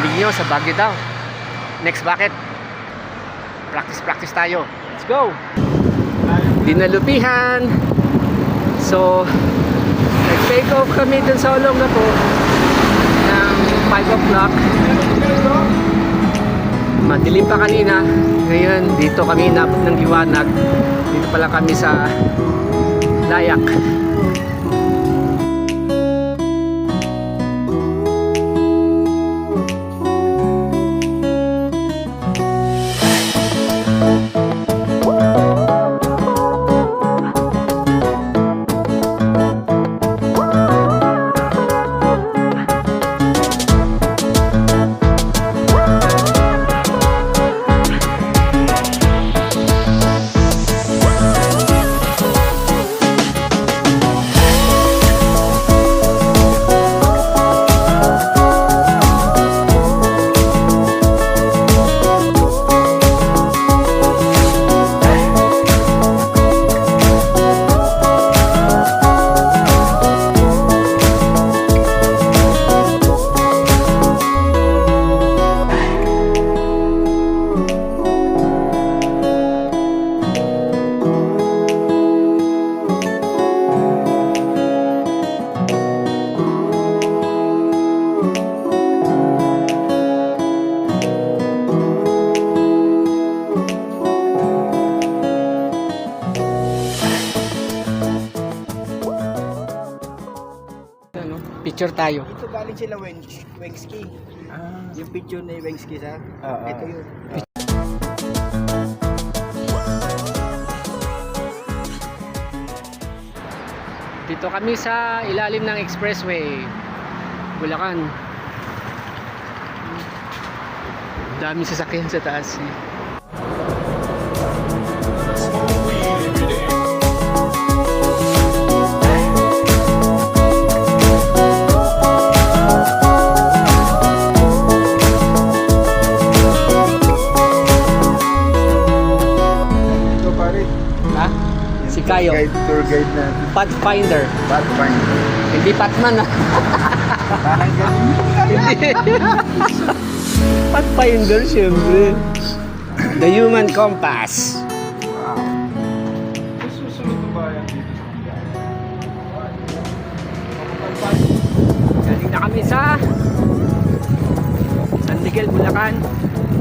narinig nyo sa Baguio daw. Next bucket. Practice tayo. Let's go! Dinalupihan. So, nag-take off kami dun sa Olongapo ng 5 o'clock. Madilim pa kanina. Ngayon, dito kami inabot ng liwanag. Dito pala kami sa Dayak. Picture tayo. Ito galing sila Wengski. Yung picture ni Wengski sa. Ito yun. Dito kami sa ilalim ng expressway, Bulacan. Dami sasakyan sa taas eh. Si Kayo. Tour guide na. Pathfinder. Pathfinder. Hindi Patman ah. Parang ganun. Hindi. Pathfinder syempre. The Human Compass. Wow. Susunod na ba yan dito sa Galing na kami sa San Miguel, Bulacan.